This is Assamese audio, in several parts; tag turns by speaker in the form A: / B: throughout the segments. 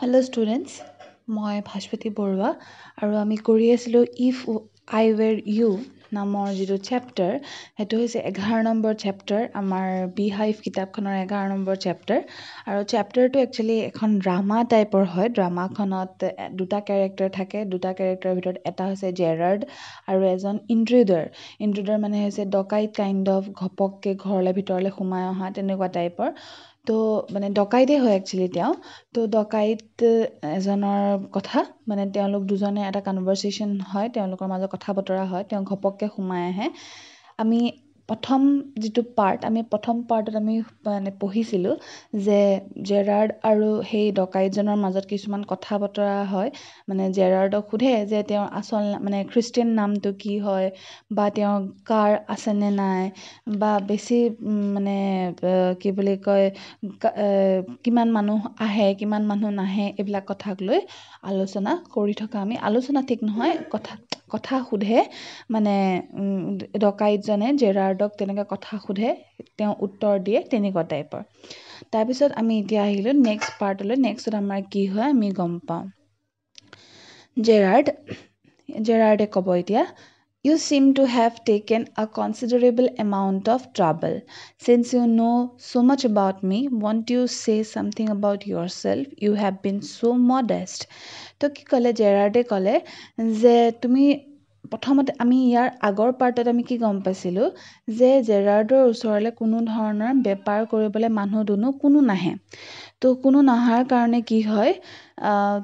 A: Hello students, মই ভাস্বতী বৰুৱা আৰু আমি কৰি আছিলোঁ ইফ আই ৱেৰ ইউ নামৰ যিটো চেপ্টাৰ সেইটো হৈছে 11 নম্বৰ চেপ্টাৰ আমাৰ বি হাইভ কিতাপখনৰ 11 নম্বৰ চেপ্টাৰ আৰু চেপ্টাৰটো একচুৱেলি এখন ড্ৰামা টাইপৰ হয় ড্ৰামাখনত দুটা কেৰেক্টাৰ থাকে দুটা কেৰেক্টাৰৰ ভিতৰত এটা হৈছে জেৰাৰ্ড আৰু এজন ইন্ট্ৰুডাৰ মানে হৈছে ডকাইট কাইণ্ড অফ ঘপককৈ ঘৰলৈ ভিতৰলৈ সোমাই অহা তেনেকুৱা টাইপৰ তো মানে ডকাইতে হয় একচুৱেলি তেওঁ তো ডকাইত এজনৰ কথা মানে তেওঁলোক দুজনে এটা কনভাৰচেশ্যন হয় তেওঁলোকৰ মাজত কথা বতৰা হয় তেওঁ ঘপককৈ সোমাই আহে আমি প্ৰথম যিটো পাৰ্ট আমি প্ৰথম পাৰ্টত আমি মানে পঢ়িছিলোঁ যে জেৰাৰ্ড আৰু সেই ডকাইতজনৰ মাজত কিছুমান কথা বতৰা হয় মানে জেৰাৰ্ডক সোধে যে তেওঁৰ আচল মানে খ্ৰীষ্টিয়ান নামটো কি হয় বা তেওঁ কাৰ আছেনে নাই বা বেছি মানে কি বুলি কয় কিমান মানুহ আহে কিমান মানুহ নাহে এইবিলাক কথাক লৈ আলোচনা কৰি থকা আমি আলোচনা ঠিক নহয় কথা সোধে মানে ডকাইতজনে জেৰাৰ্ডক তেনেকৈ কথা সোধে তেওঁ উত্তৰ দিয়ে তেনেকুৱা টাইপৰ তাৰপিছত আমি এতিয়া আহিলোঁ নেক্সট পাৰ্টলৈ নেক্সটত আমাৰ কি হয় আমি গম পাওঁ জেৰাৰ্ডে ক'ব এতিয়া You seem to have taken a considerable amount of trouble. Since you know so much about me, won't you say something about yourself? You have been so modest. তো কি ক'লে জেৰাৰ্ডে ক'লে যে তুমি প্ৰথমতে আমি ইয়াৰ আগৰ পাৰ্টত আমি কি গম পাইছিলোঁ যে জেৰাৰ্ডৰ ওচৰলৈ কোনো ধৰণৰ বেপাৰ কৰিবলৈ মানুহ দুনো কোনো নাহে তো কোনো নহাৰ কাৰণে কি হয়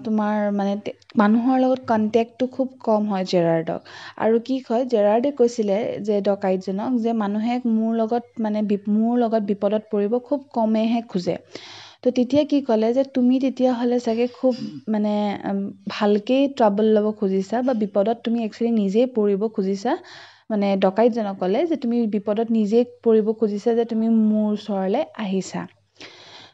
A: তোমাৰ মানে মানুহৰ লগত কণ্টেক্টটো খুব কম হয় জেৰাৰ্ডক আৰু কি হয় জেৰাৰ্ডে কৈছিলে যে ডকাইতজনক যে মানুহে মোৰ লগত বিপদত পৰিব খুব কমেইহে খোজে তো তেতিয়া কি ক'লে যে তুমি তেতিয়াহ'লে চাগে খুব মানে ভালকেই ট্ৰাবল ল'ব খুজিছা বা বিপদত তুমি একচুৱেলি নিজেই পৰিব খুজিছা মানে ডকাইতজনক ক'লে যে তুমি বিপদত নিজেই পৰিব খুজিছা যে তুমি মোৰ ওচৰলৈ আহিছা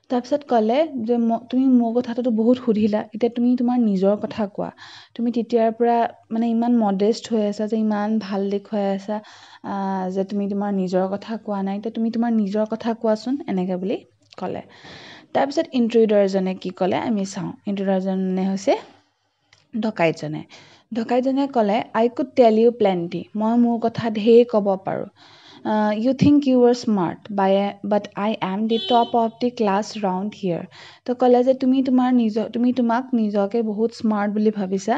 A: তাৰপিছত ক'লে যে তুমি মোৰ কথাটোতো বহুত সুধিলা এতিয়া তুমি তোমাৰ নিজৰ কথা কোৱা তুমি তেতিয়াৰ পৰা মানে ইমান মডেষ্ট হৈ আছা যে ইমান ভাল দেখুৱাই আছা যে তুমি তোমাৰ নিজৰ কথা কোৱা নাই এতিয়া তুমি তোমাৰ নিজৰ কথা কোৱাচোন এনেকৈ বুলি ক'লে তাৰপিছত ইন্ট্ৰুডাৰজনে কি ক'লে আমি চাওঁ ইন্ট্ৰুডাৰজনে হৈছে ডকাইতজনে ক'লে I could tell you plenty মই মোৰ কথা ঢেৰ ক'ব পাৰোঁ you think you are smart but I am the top of the class round here তো ক'লে যে তুমি তোমাক নিজকে বহুত স্মাৰ্ট বুলি ভাবিছা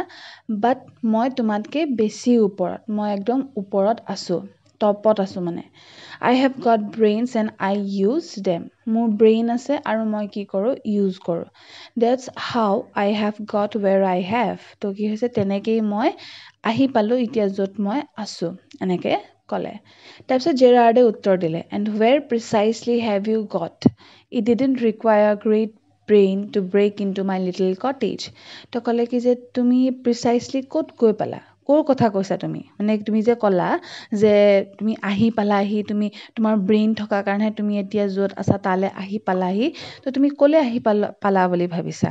A: বাট মই তোমাতকৈ বেছি ওপৰত মই একদম ওপৰত আছোঁ টপত আছোঁ মানে I have got brains and I use them মোৰ ব্ৰেইন আছে আৰু মই কি কৰোঁ ইউজ কৰোঁ that's how I have got where I have তো কি হৈছে তেনেকেই মই আহি পালোঁ এতিয়া য'ত মই আছোঁ এনেকৈ ক'লে তাৰপিছত জেৰাৰ্ডে উত্তৰ দিলে and where precisely have you got it didn't require great brain to break into my little cottage তো ক'লে কি যে তুমি প্ৰিচাইছলি ক'ত গৈ পালা ক'ৰ কথা কৈছা তুমি মানে তুমি যে ক'লা যে তুমি আহি পালাহি তুমি তোমাৰ ব্ৰেইন থকাৰ কাৰণে তুমি এতিয়া য'ত আছা তালৈ আহি পালাহি তো তুমি ক'লৈ আহি পালা বুলি ভাবিছা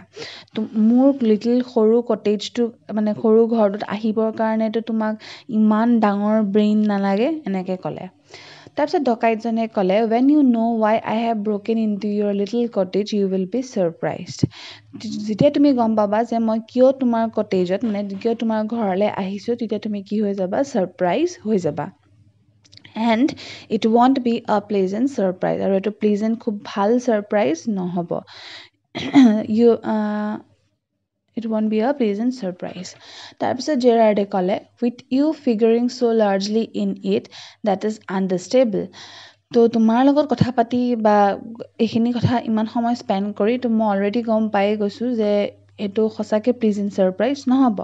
A: মোৰ লিটিল সৰু কটেজটো মানে সৰু ঘৰটোত আহিবৰ কাৰণেতো তোমাক ইমান ডাঙৰ ব্ৰেইন নালাগে এনেকৈ ক'লে তাৰপিছত ডকাইতজনে ক'লে when you know why I have broken into your little cottage you will be surprised যেতিয়া তুমি গম পাবা যে মই কিয় তোমাৰ কটেজত মানে কিয় তোমাৰ ঘৰলৈ আহিছোঁ তেতিয়া তুমি কি হৈ যাবা ছাৰপ্ৰাইজ হৈ যাবা and it won't be a pleasant surprise আৰু এইটো প্লেজেণ্ট খুব ভাল ছাৰপ্ৰাইজ নহ'ব it won't be a pleasant surprise তাৰপিছত জেৰাৰ্ডে ক'লে with you figuring so largely in it that is understandable তো তোমাৰ লগত কথা পাতি বা এইখিনি কথা ইমান সময় স্পেণ্ড কৰি তো মই অলৰেডি গম পাই গৈছোঁ যে এইটো সঁচাকৈ প্লিজেণ্ট ছাৰপ্ৰাইজ নহ'ব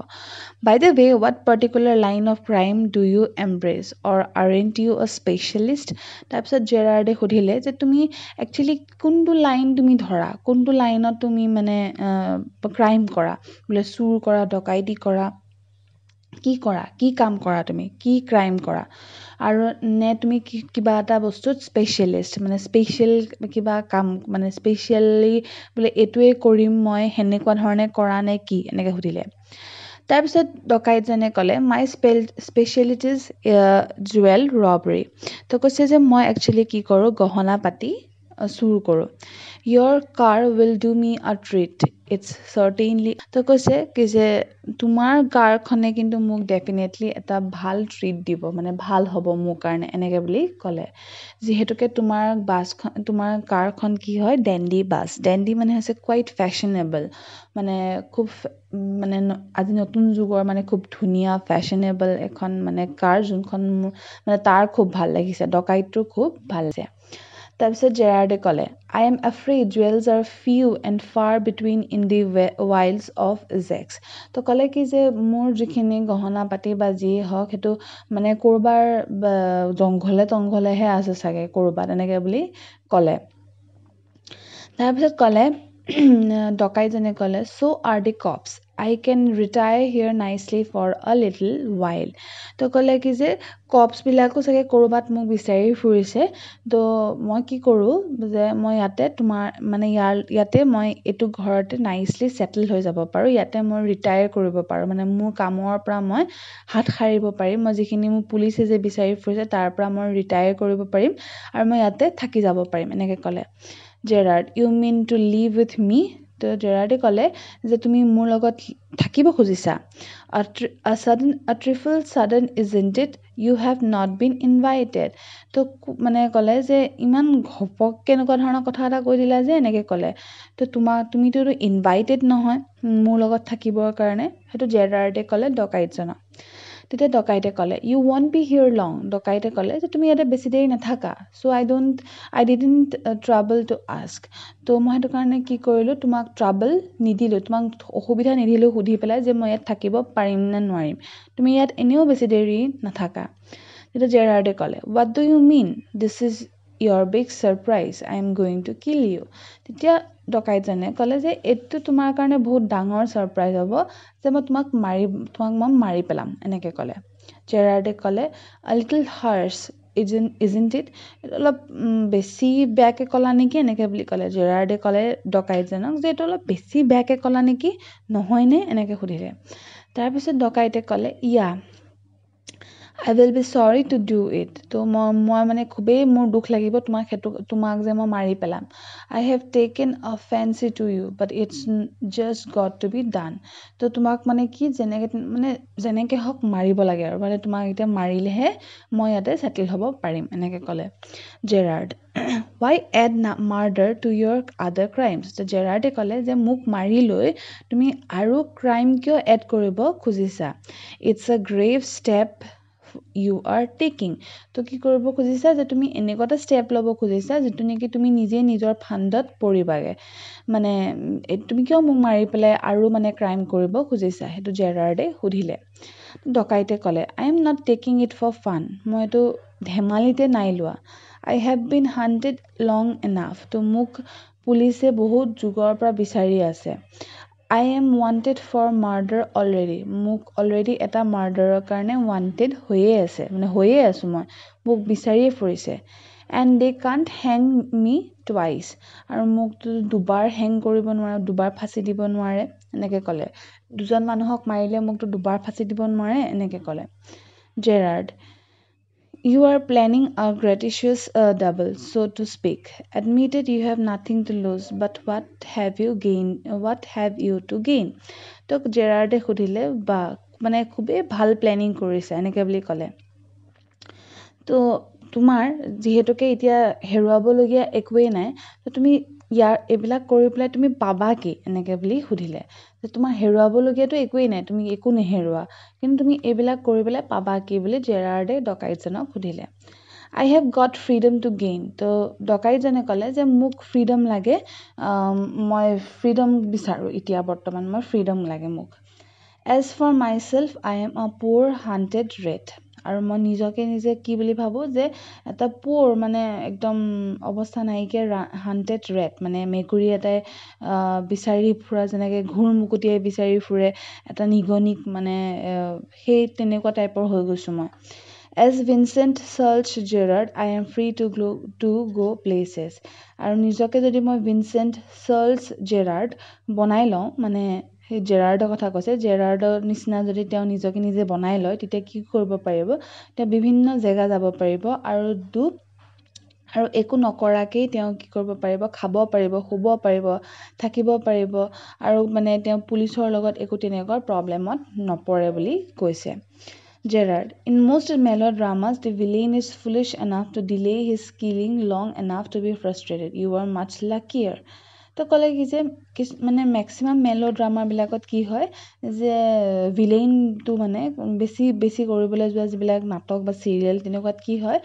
A: By the way, what particular line of crime do you embrace or aren't you a specialist? তাৰপিছত জেৰাৰ্ডে সুধিলে যে তুমি একচুৱেলি কোনটো লাইন তুমি ধৰা কোনটো লাইনত তুমি মানে ক্ৰাইম কৰা বোলে চুৰ কৰা ডকাইতি কৰা কি কাম কৰা তুমি কি ক্ৰাইম কৰা আৰু নে তুমি কিবা এটা বস্তুত স্পেচিয়েলিষ্ট মানে স্পেচিয়েল কিবা কাম মানে স্পেচিয়েলি বোলে এইটোৱে কৰিম মই সেনেকুৱা ধৰণে কৰা নে কি এনেকৈ সুধিলে তাৰপিছত ডকাইতজনে ক'লে মাই স্পেচিয়েলিটিজ জুৱেল ৰবাৰী তো কৈছে যে মই একচুৱেলি কি কৰোঁ গহনা পাতি চুৰ কৰোঁ। Your car will do me a treat. It's certainly তো কৈছে কি যে তোমাৰ কাৰখনে কিন্তু মোক ডেফিনেটলি এটা ভাল ট্ৰিট দিব, মানে ভাল হ'ব মোৰ কাৰণে, এনেকৈ বুলি ক'লে। যিহেতুকে তোমাৰ কাৰখন কি হয়, ডেণ্ডি বাছ। ডেণ্ডি মানে হৈছে কুৱাইট ফেশ্বনেবল, মানে খুব মানে আজি নতুন যুগৰ মানে খুব ধুনীয়া ফেশ্বনেবল এখন মানে কাৰ, যোনখন মোৰ মানে তাৰ খুব ভাল লাগিছে, ডকাইতটোৰ খুব ভাল লাগিছে। তাৰপিছত জেৰাৰ্ডে ক'লে, I am afraid jewels are few and far between in the wilds of Essex. তো ক'লে কি যে মোৰ যিখিনি গহনা পাতি বা যিয়ে হওক সেইটো মানে ক'ৰবাৰ জংঘলেহে আছে চাগে ক'ৰবাত, এনেকৈ বুলি ক'লে। তাৰপিছত ক'লে ডকাইতজনে ক'লে, so are the cops. I can retire here nicely for a little while. তো ক'লে কি যে কপছবিলাকো চাগে ক'ৰবাত মোক বিচাৰি ফুৰিছে, তো মই কি কৰোঁ যে মই ইয়াতে মই এইটো ঘৰতে নাইচলি ছেটেল হৈ যাব পাৰোঁ, ইয়াতে মই ৰিটায়াৰ কৰিব পাৰোঁ, মানে মোৰ কামৰ পৰা মই হাত সাৰিব পাৰিম, মই যিখিনি মোৰ পুলিচে যে বিচাৰি ফুৰিছে তাৰ পৰা মই ৰিটায়াৰ কৰিব পাৰিম আৰু মই ইয়াতে থাকি যাব পাৰিম, এনেকৈ ক'লে। Gerard, you mean to leave with me? তো জেৰাৰ্ডে ক'লে যে তুমি মোৰ লগত থাকিব খুজিছা? A trifle sudden, isn't it? You have not been invited. তো মানে ক'লে যে ইমান ঘপককৈ এনেকুৱা ধৰণৰ কথা এটা কৈ দিলা যে, এনেকৈ ক'লে। তো তুমিতো ইনভাইটেড নহয় মোৰ লগত থাকিবৰ কাৰণে, সেইটো জেৰাৰ্ডে ক'লে ডকাইতজনক। তেতিয়া ডকাইতে ক'লে, you won't be here long. ডকাইতে ক'লে যে তুমি ইয়াতে বেছি দেৰি নাথাকা। So I didn't trouble to ask. তো মই সেইটো কাৰণে কি কৰিলোঁ, তোমাক ট্ৰাবল নিদিলোঁ, তোমাক অসুবিধা নিদিলোঁ সুধি পেলাই যে মই ইয়াত থাকিব পাৰিম নে নোৱাৰিম, তুমি ইয়াত এনেও বেছি দেৰি নাথাকা। তেতিয়া জেৰাৰ্ডে ক'লে, what do you mean? This is your big surprise. I am going to kill you. তেতিয়া ডকাইতজনে ক'লে যে এইটো তোমাৰ কাৰণে বহুত ডাঙৰ ছাৰপ্ৰাইজ হ'ব যে তোমাক মই মাৰি পেলাম, এনেকৈ ক'লে। জেৰাৰ্ডে ক'লে, a little harsh, isn't it? অলপ বেছি বেয়াকৈ ক'লা নেকি, এনেকৈ বুলি ক'লে। জেৰাৰ্ডে ক'লে ডকাইতজনক যে এইটো অলপ বেছি বেয়াকৈ ক'লা নেকি, নহয়নে, এনেকৈ সুধিলে। তাৰপিছত ডকাইতে ক'লে, I will be sorry to do it. তো মই মানে খুবেই মোৰ দুখ লাগিব তোমাক যে মই মাৰি পেলাম। I have taken a fancy to you, but it's just got to be done. তো তোমাক মানে কি যেনেকৈ হওক মাৰিব লাগে আৰু, মানে তোমাক এতিয়া মাৰিলেহে মই ইয়াতে ছেটেল হ'ব পাৰিম, এনেকৈ ক'লে Gerard. Why add murder to your other crimes? তো জেৰাৰ্ডে ক'লে যে মোক মাৰি লৈ তুমি আৰু ক্ৰাইম কিয় এড কৰিব খুজিছা? It's a grave step you are taking. তো কি কৰিব খুজিছা যে তুমি এনেকুৱা এটা ষ্টেপ ল'ব খুজিছা যিটো নেকি তুমি নিজে নিজৰ ফান্দত পৰিবাগে, মানে তুমি কিয় মোক মাৰি পেলাই আৰু মানে ক্ৰাইম কৰিব খুজিছা, সেইটো জেৰাৰ্ডে সুধিলে। ডকাইতে ক'লে, I am not taking it for fun. মই এইটো ধেমালিতে নাই লোৱা। I have been hunted long enough. তো মোক পুলিচে বহুত যুগৰ পৰা বিচাৰি আছে। I am wanted for murder already. মোক অলৰেডি এটা মাৰ্ডাৰৰ কাৰণে wanted হৈয়ে আছোঁ মই, মোক বিচাৰিয়ে ফুৰিছে। And they can't hang me twice. আৰু মোকতো দুবাৰ হেং কৰিব নোৱাৰে, দুবাৰ ফাঁচি দিব নোৱাৰে, এনেকৈ ক'লে। দুজন মানুহক মাৰিলে মোকতো দুবাৰ ফাঁচি দিব নোৱাৰে, এনেকৈ ক'লে। Gerard, you are planning a gratuitous double, so to speak. Admitted you have nothing to lose, but what have you to gain? তো জেৰাৰ্ডে সুধিলে, বা মানে খুবেই ভাল প্লেনিং কৰিছে, এনেকৈ বুলি ক'লে। তো তোমাৰ যিহেতুকে এতিয়া হেৰুৱাবলগীয়া একোৱেই নাই, তো তুমি এইবিলাক কৰি পেলাই তুমি পাবা কি, এনেকৈ বুলি সুধিলে। যে তোমাৰ হেৰুৱাবলগীয়াতো একোৱেই নাই, তুমি একো নেহেৰুৱা, কিন্তু তুমি এইবিলাক কৰি পেলাই পাবা কি বুলি জেৰাৰ্ডে ডকাইতজনক সুধিলে। I have got freedom to gain. তো ডকাইতজনে ক'লে যে মোক ফ্ৰীডম লাগে, মই ফ্ৰীডম বিচাৰোঁ, এতিয়া বৰ্তমান মই ফ্ৰীডম লাগে মোক। As for myself, I am a poor hunted rat. আৰু মই নিজে কি বুলি ভাবোঁ যে এটা পোৰ মানে একদম অৱস্থা নাইকিয়া হাণ্টেড ৰেট, মানে মেকুৰী এটাই বিচাৰি ফুৰা যেনেকৈ ঘূৰ-মুকুটিয়াই বিচাৰি ফুৰে এটা নিগনিক, মানে সেই তেনেকুৱা টাইপৰ হৈ গৈছোঁ মই। As Vincent searched Gerard, I am free to go places. আৰু নিজকে যদি মই ভিনচেণ্ট চাৰ্লছ জেৰাৰ্ড বনাই লওঁ, মানে সেই জেৰাৰ্ডৰ কথা কৈছে, জেৰাৰ্ডৰ নিচিনা যদি তেওঁ নিজকে নিজে বনাই লয়, তেতিয়া কি কৰিব পাৰিব, তেওঁ বিভিন্ন জেগা যাব পাৰিব আৰু আৰু একো নকৰাকেই তেওঁ কি কৰিব পাৰিব, খাব পাৰিব, শুব পাৰিব, থাকিব পাৰিব, আৰু মানে তেওঁ পুলিচৰ লগত একো তেনেকুৱা প্ৰব্লেমত নপৰে বুলি কৈছে। Gerard, in most melodramas, the villain is foolish enough to delay his killing long enough to be frustrated. You are much luckier. তো ক'লে কি যে মানে মেক্সিমাম মেলো ড্ৰামাবিলাকত কি হয় যে ভিলেইনটো মানে বেছি বেছি কৰিবলৈ যোৱা যিবিলাক নাটক বা চিৰিয়েল তেনেকুৱাত কি হয়,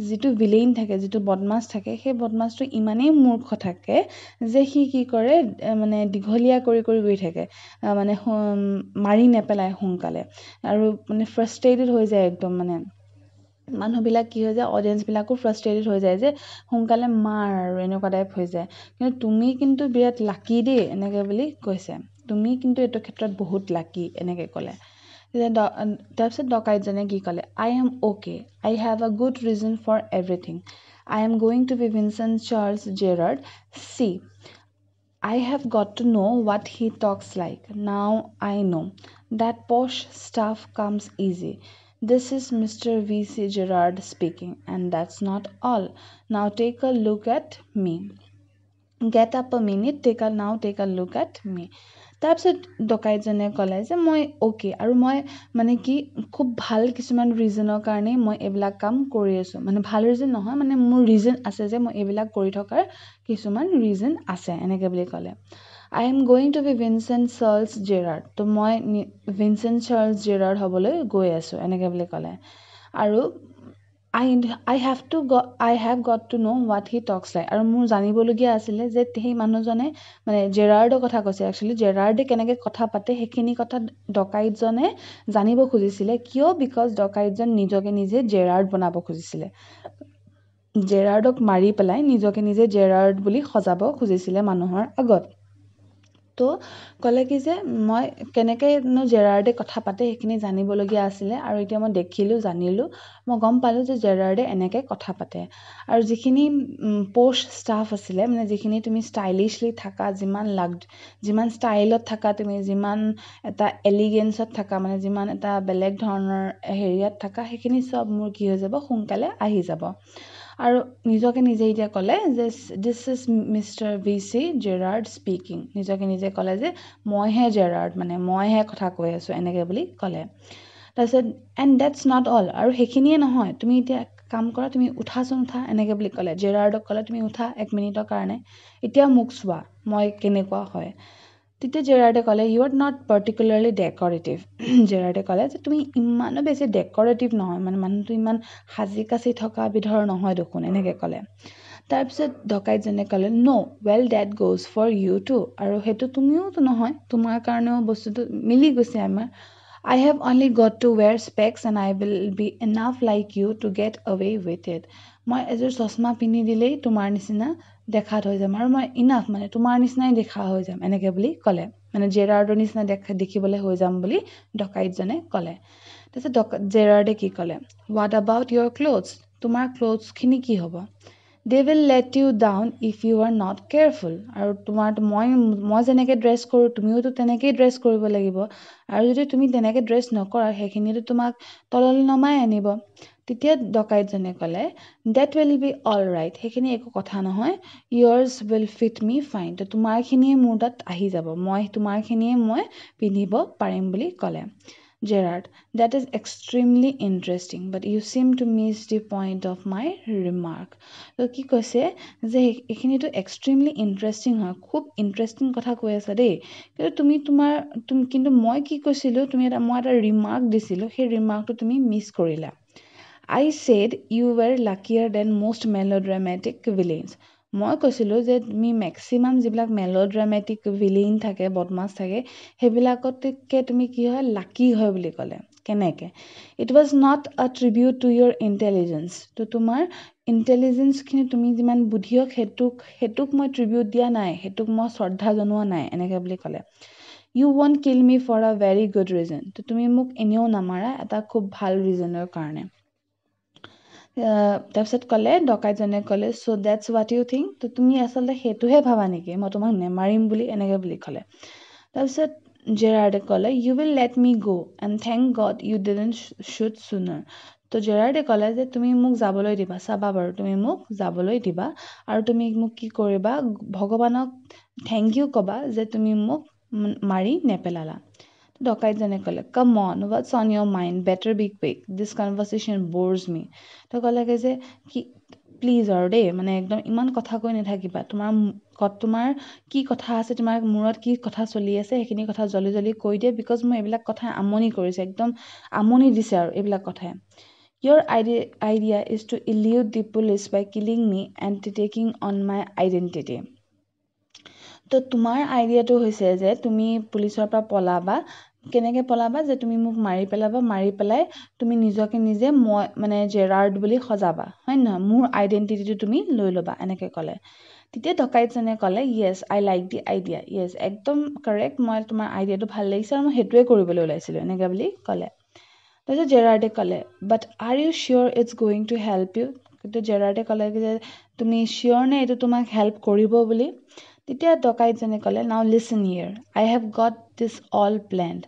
A: যিটো ভিলেইন থাকে, যিটো বদমাছ থাকে, সেই বদমাছটো ইমানেই মূৰ্খ থাকে যে সি কি কৰে মানে দীঘলীয়া কৰি কৰি গৈ থাকে, মানে মাৰি নেপেলায় সোনকালে, আৰু মানে ফ্ৰাষ্ট্ৰেটেড হৈ যায় একদম, মানে মানুহবিলাক কি হৈ যায়, অডিয়েঞ্চবিলাকো ফ্ৰাষ্ট্ৰেটেড হৈ যায় যে সোনকালে মাৰ আৰু এনেকুৱা টাইপ হৈ যায়। কিন্তু তুমি কিন্তু বিৰাট লাকি দেই, এনেকৈ বুলি কৈছে। তুমি কিন্তু এইটো ক্ষেত্ৰত বহুত লাকি, এনেকৈ ক'লে। তাৰপিছত ডকাইতজনে কি ক'লে, I am okay, I have a good reason for everything, I am going to be Vincent Charles Gerard, see I have got to know what he talks like. Now I know that posh stuff comes easy. This is Mr. V.C. Gerard speaking, and that's not all. Now take a look at me. Get up a minute, take a look at me. তাৰপিছত ডকাইতজনে ক'লে যে মই অ'কে, আৰু মই মানে কি খুব ভাল কিছুমান ৰিজনৰ কাৰণেই মই এইবিলাক কাম কৰি আছোঁ, মানে ভাল ৰিজন নহয়, মানে মোৰ ৰিজন আছে যে মই এইবিলাক কৰি থকাৰ কিছুমান ৰিজন আছে, এনেকৈ বুলি ক'লে। I am going to be Vincent Charles Gerard, তো মই ভিনচেণ্ট চাৰ্লছ জেৰাৰ্ড হ'বলৈ গৈ আছোঁ, এনেকৈ বুলি ক'লে। আৰু I have got to know what he talks like, আৰু মোৰ জানিবলগীয়া আছিলে যে সেই মানুহজনে মানে জেৰাৰ্ডৰ কথা কৈছে, একচুৱেলি জেৰাৰ্ডে কেনেকৈ কথা পাতে সেইখিনি কথা ডকাইতজনে জানিব খুজিছিলে। কিয়? বিকজ ডকাইতজন নিজকে নিজে জেৰাৰ্ড বনাব খুজিছিলে, জেৰাৰ্ডক মাৰি পেলাই নিজকে নিজে জেৰাৰ্ড বুলি সজাব খুজিছিলে মানুহৰ আগত। তো ক'লে কি যে মই কেনেকৈনো জেৰাৰ্ডে কথা পাতে সেইখিনি জানিবলগীয়া আছিলে, আৰু এতিয়া মই দেখিলোঁ, জানিলোঁ, মই গম পালোঁ যে জেৰাৰ্ডে এনেকৈ কথা পাতে। আৰু যিখিনি পোষ্ট ষ্টাফ আছিলে, মানে যিখিনি তুমি ষ্টাইলিছলি থাকা, যিমান ষ্টাইলত থাকা তুমি, যিমান এটা এলিগেঞ্চত থাকা, মানে যিমান এটা বেলেগ ধৰণৰ হেৰিয়াত থাকা, সেইখিনি চব মোৰ কি হৈ যাব, সোনকালে আহি যাব। আৰু নিজকে নিজে এতিয়া ক'লে যে this is mister V C Gerard speaking, নিজকে নিজে ক'লে যে মইহে জেৰাৰ্ড, মানে মইহে কথা কৈ আছোঁ, এনেকৈ বুলি ক'লে। তাৰপিছত এণ্ড ডেটছ নট অল, আৰু সেইখিনিয়ে নহয়, তুমি এতিয়া কাম কৰা, তুমি উঠাচোন, উঠা, এনেকৈ বুলি ক'লে। জেৰাৰ্ডক ক'লে তুমি উঠা 1 মিনিটৰ কাৰণে, এতিয়া মোক চোৱা মই কেনেকুৱা হয়। তেতিয়া জেৰাৰ্ডে ক'লে U are not particularly decorative. জেৰাৰ্ডে ক'লে যে তুমি ইমানো বেছি ডেকৰেটিভ নহয়, মানে মানুহটো ইমান সাজি কাচি থকা বিধৰ নহয় দেখোন, এনেকৈ ক'লে। তাৰপিছত ডকাইতজনে ক'লে no' well that goes for you too, আৰু সেইটো তুমিওতো নহয়, তোমাৰ কাৰণেও বস্তুটো মিলি গৈছে আমাৰ। I have only got to wear specs and I will be enough like you to get away with it. মই এযোৰ চশমা পিন্ধি দিলেই তোমাৰ নিচিনা দেখাত হৈ যাম, আৰু মই ইনাফ, মানে তোমাৰ নিচিনাই দেখা হৈ যাম, এনেকৈ বুলি ক'লে। মানে জেৰাৰ্ডৰ নিচিনা দেখিবলৈ হৈ যাম বুলি ডকাইতজনে ক'লে। তাৰপিছত জেৰাৰ্ডে কি ক'লে, হোৱাট এবাউট ইয়ৰ ক্লথছ, তোমাৰ ক্লথছখিনি কি হ'ব? They will let you down if you are not careful, আৰু মই যেনেকৈ ড্ৰেছ কৰোঁ তুমিওতো তেনেকেই ড্ৰেছ কৰিব লাগিব, আৰু যদি তুমি তেনেকৈ ড্ৰেছ নকৰা সেইখিনিতো তোমাক তললৈ নমাই আনিব। তেতিয়া ডকাইতজনে ক'লে that will be all right, সেইখিনি একো কথা নহয়, yours will fit me fine, তো তোমাৰখিনিয়ে মোৰ তাত আহি যাব, তোমাৰখিনিয়ে মই পিন্ধিব পাৰিম বুলি ক'লে। Gerard, that is extremely interesting, but you seem to miss the point of my remark. তো কি কৈছে যে এইখিনিতো এক্সট্ৰিমলি ইণ্টাৰেষ্টিং হয়, খুব ইণ্টাৰেষ্টিং কথা কৈ আছা দেই, কিন্তু মই কি কৈছিলোঁ, মই এটা ৰিমাৰ্ক দিছিলোঁ, সেই ৰিমাৰ্কটো তুমি মিছ কৰিলা। I said you were luckier than most melodramatic villains. মই কৈছিলোঁ যে তুমি মেক্সিমাম যিবিলাক মেলোড্ৰামেটিক ভিলেইন থাকে, বদমাছ থাকে, সেইবিলাকতকৈ তুমি কি হয়, লাকি হয় বুলি ক'লে। কেনেকৈ? It was not a tribute to your intelligence, তো তোমাৰ ইণ্টেলিজেঞ্চখিনি তুমি যিমান বুদ্ধি হওক সেইটোক মই ট্ৰিবিউট দিয়া নাই, সেইটোক মই শ্ৰদ্ধা জনোৱা নাই, এনেকৈ বুলি ক'লে। You won't kill me for a very good reason, তো তুমি মোক এনেও নামাৰা এটা খুব ভাল ৰিজনৰ কাৰণে। তাৰপিছত ক'লে ডকাইতজনে ক'লে চ' ডেটছ হোৱাট ইউ থিংক, তো তুমি আচলতে সেইটোহে ভাবা নেকি মই তোমাক নেমাৰিম বুলি, এনেকৈ বুলি ক'লে। তাৰপিছত জেৰাৰ্ডে ক'লে U will let me go' and thank god you didn't shoot sooner, তো জেৰাৰ্ডে ক'লে যে তুমি মোক যাবলৈ দিবা, চাবা বাৰু তুমি মোক যাবলৈ দিবা আৰু তুমি মোক কি কৰিবা, ভগৱানক থেংক ইউ ক'বা যে তুমি মোক মাৰি নেপেলালা। ডকাইতজনে ক'লে come on what's on your mind, better be quick, this conversation bores me. তো ক'লেগৈ যে কি প্লিজ আৰু দেই, মানে একদম ইমান কথা কৈ নাথাকিবা, তোমাৰ কি কথা আছে, তোমাৰ মূৰত কি কথা চলি আছে সেইখিনি কথা জল্দি জল্দি কৈ দিয়ে, বিকজ মই এইবিলাক কথাই আমনি কৰিছে, একদম আমনি দিছে আৰু এইবিলাক কথাই। Your idea is to elude the police by killing me and taking on my identity. তো তোমাৰ আইডিয়াটো হৈছে যে তুমি পুলিচৰ পৰা পলাবা, কেনেকৈ পলাবা, যে তুমি মোক মাৰি পেলাবা, মাৰি পেলাই তুমি নিজকে নিজে মই মানে জেৰাৰ্ড বুলি সজাবা, হয় নহয়, মোৰ আইডেণ্টিটিটো তুমি লৈ ল'বা, এনেকৈ ক'লে। তেতিয়া ডকাইতজনে ক'লে য়েছ আই লাইক দি আইডিয়া, য়েছ একদম কাৰেক্ট, মই তোমাৰ আইডিয়াটো ভাল লাগিছে আৰু মই সেইটোৱে কৰিবলৈ ওলাইছিলোঁ, এনেকৈ বুলি ক'লে। তাৰপিছত জেৰাৰ্ডে ক'লে but are you sure it's going to help you. কিন্তু জেৰাৰ্ডে ক'লে যে তুমি চিয়'ৰ নে এইটো তোমাক হেল্প কৰিব বুলি। তেতিয়া ডকাইতজনে ক'লে now listen here, I have got this all planned.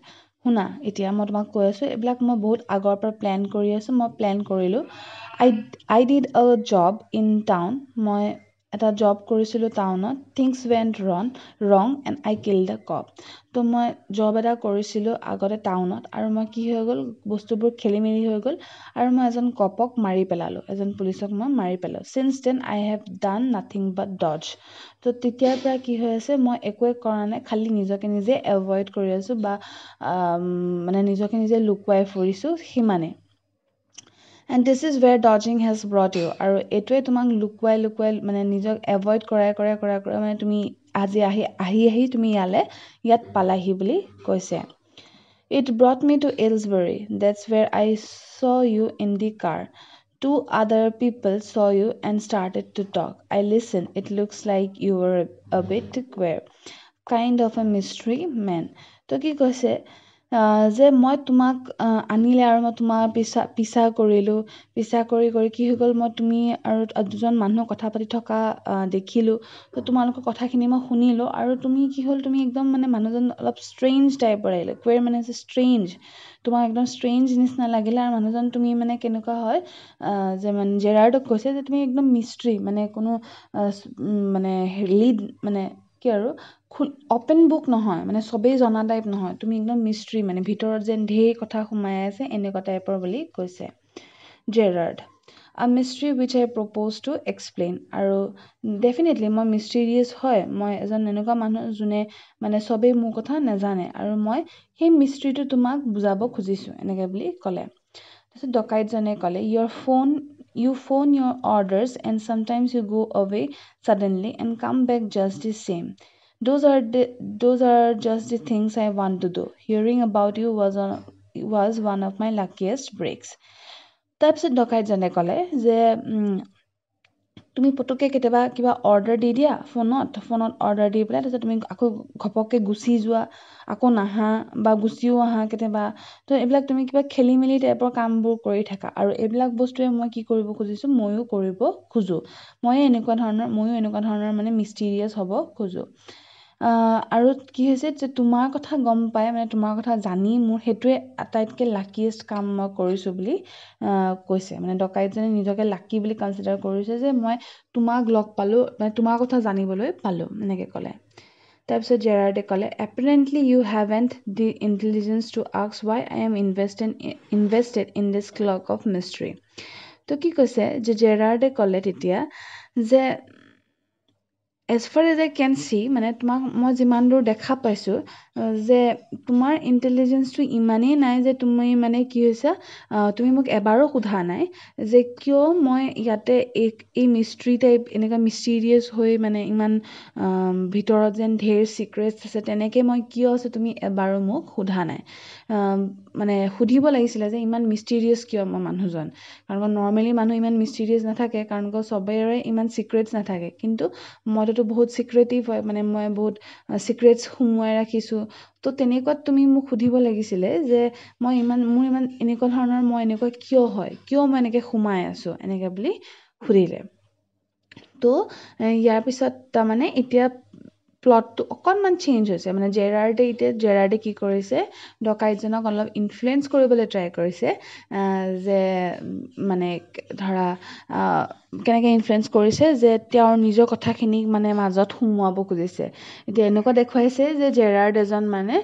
A: শুনা, এতিয়া মই তোমাক কৈ আছোঁ, এইবিলাক মই বহুত আগৰ পৰা প্লেন কৰি আছোঁ, মই প্লেন কৰিলোঁ। I did a job in town, মই এটা জব কৰিছিলোঁ টাউনত, things went wrong and I kill the cop. তো মই জব এটা কৰিছিলোঁ আগতে টাউনত, আৰু মই কি হৈ গ'ল, বস্তুবোৰ খেলি মেলি হৈ গ'ল আৰু মই এজন কপক মাৰি পেলালোঁ, এজন পুলিচক মই মাৰি পেলালোঁ। Since then I have done nothing but dodge. তো তেতিয়াৰ পৰা কি হৈ আছে, মই একোৱে কৰা নাই, খালি নিজকে নিজে এভইড কৰি আছোঁ বা মানে নিজকে নিজে লুকুৱাই ফুৰিছোঁ, সিমানেই। And this is where dodging has brought you. আৰু এইটোৱে তোমাক লুকুৱাই মানে নিজক এভইড কৰাই মানে তুমি আজি আহি তুমি ইয়াত পালাহি বুলি কৈছে। It brought me to Aylesbury. That's where I saw you in the car. Two other people saw you and started to talk. I listened. It looks like you were a bit queer. Kind of a mystery man. তো কি কৈছে যে মই তোমাক আনিলে আৰু মই তোমাৰ পিছা কৰিলোঁ, পিছা কৰি কি হৈ গ'ল, মই তুমি আৰু দুজন মানুহ কথা পাতি থকা দেখিলোঁ। তো তোমালোকৰ কথাখিনি মই শুনিলোঁ আৰু তুমি কি হ'ল, তুমি একদম মানে মানুহজন অলপ ষ্ট্ৰেঞ্জ টাইপৰ আহিলে। কুৱেৰ মানে হৈছে ষ্ট্ৰেঞ্জ, তোমাক একদম ষ্ট্ৰেঞ্জ নিচিনা লাগিলে। আৰু মানুহজন তুমি মানে কেনেকুৱা হয়, যে মানে জেৰাৰ্ডক কৈছে যে তুমি একদম মিষ্ট্ৰী, মানে কোনো মানে লিড মানে কি আৰু অপেন বুক নহয়, মানে চবেই জনা টাইপ নহয়, তুমি একদম মিষ্ট্ৰী, মানে ভিতৰত যেন ঢেৰ কথা সোমাই আছে এনেকুৱা টাইপৰ বুলি কৈছে জেৰাৰ্ড। আ mystery wish I propose to explain. আৰু ডেফিনেটলি মই মিষ্টেৰিয়াছ হয়, মই এজন এনেকুৱা মানুহ যোনে মানে চবেই মোৰ কথা নাজানে, আৰু মই সেই মিষ্ট্ৰীটো তোমাক বুজাব খুজিছোঁ, এনেকৈ বুলি ক'লে। তাৰপিছত ডকাইতজনে ক'লে you phone your orders and sometimes you go away suddenly and come back just the same. Those are just the things I want to do. Hearing about you was one of my luckiest breaks. তাৰপিছত ডকাইতজনে ক'লে যে তুমি পটককৈ কেতিয়াবা কিবা অৰ্ডাৰ দি দিয়া ফোনত অৰ্ডাৰ দি পেলাই, তাৰপিছত তুমি আকৌ ঘপককৈ গুচি যোৱা, আকৌ নাহা বা গুচিও আহা কেতিয়াবা। তো এইবিলাক তুমি কিবা খেলি মেলি টাইপৰ কামবোৰ কৰি থাকা, আৰু এইবিলাক বস্তুৱে মই কি কৰিব খুজিছোঁ, ময়ো কৰিব খোজোঁ, ময়ো এনেকুৱা ধৰণৰ মানে মিষ্টিৰিয়াছ হ'ব খোজোঁ। আৰু কি হৈছে যে তোমাৰ কথা গম পাই, মানে তোমাৰ কথা জানি মোৰ সেইটোৱে আটাইতকৈ লাকিয়েষ্ট কাম মই কৰিছোঁ বুলি কৈছে। মানে ডকাইতজনে নিজকে লাকি বুলি কনচিডাৰ কৰিছে যে মই তোমাক লগ পালোঁ, মানে তোমাৰ কথা জানিবলৈ পালোঁ, এনেকৈ ক'লে। তাৰপিছত জেৰাৰ্ডে ক'লে apparently you haven't the intelligence to ask why I am invested in this cloak of mystery. তো কি কৈছে যে জেৰাৰ্ডে ক'লে তেতিয়া যে as far as I can see, মানে তোমাক মই যিমান দূৰ দেখা পাইছোঁ, যে তোমাৰ ইণ্টেলিজেঞ্চটো ইমানেই নাই যে তুমি মানে কি হৈছে, তুমি মোক এবাৰো সোধা নাই যে কিয় মই ইয়াতে এই মিষ্ট্ৰী টাইপ এনেকুৱা মিষ্টিৰিয়াছ হৈ, মানে ইমান ভিতৰত যেন ঢেৰ ছিক্ৰেটছ আছে, তেনেকৈ মই কিয় আছোঁ তুমি এবাৰো মোক সোধা নাই। মানে সুধিব লাগিছিলে যে ইমান মিষ্টিৰিয়াছ কিয় মই মানুহজন, কাৰণ নৰ্মেলি মানুহ ইমান মিষ্টিৰিয়াছ নাথাকে, কাৰণ চবৰে ইমান ছিক্ৰেটছ নাথাকে, কিন্তু মইতো বহুত ছিক্ৰেটিভ হয়, মানে মই বহুত ছিক্ৰেটছ সোমোৱাই ৰাখিছোঁ। তো তেনেকুৱাত তুমি মোক সুধিব লাগিছিলে যে মোৰ ইমান এনেকুৱা ধৰণৰ মই এনেকুৱা কিয় হয়, কিয় মই এনেকৈ সোমাই আছোঁ, এনেকৈ বুলি সুধিলে। তো ইয়াৰ পিছত তাৰমানে এতিয়া প্লটটো অকণমান চেঞ্জ হৈছে মানে জেৰাৰ্ডে কি কৰিছে ডকাইতজনক অলপ ইনফ্লুৱেঞ্চ কৰিবলৈ ট্ৰাই কৰিছে যে মানে ধৰা কেনেকৈ ইনফ্লুৱেঞ্চ কৰিছে যে তেওঁৰ নিজৰ কথাখিনিক মানে মাজত সুমুৱাব খুজিছে এতিয়া এনেকুৱা দেখুৱাইছে যে জেৰাৰ্ড এজন মানে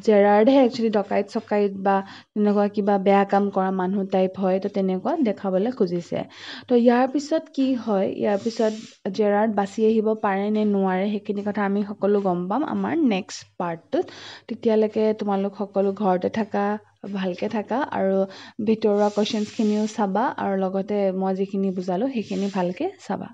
A: জেৰাৰ্ডহে একচুৱেলি ডকাইত চকাইত বা তেনেকুৱা কিবা বেয়া কাম কৰা মানুহ টাইপ হয় তো তেনেকুৱা দেখাবলৈ খুজিছে তো ইয়াৰ পিছত কি হয় ইয়াৰ পিছত জেৰাৰ্ড বাচি আহিব পাৰে নে নোৱাৰে সেইখিনি কথা আমি সকলো গম পাম আমাৰ নেক্সট পাৰ্টটোত তেতিয়ালৈকে তোমালোক সকলো ঘৰতে থাকা ভালকৈ থাকা আৰু ভিতৰুৱা কুৱেশ্যনছখিনিও চাবা আৰু লগতে মই যিখিনি বুজালোঁ সেইখিনি ভালকৈ চাবা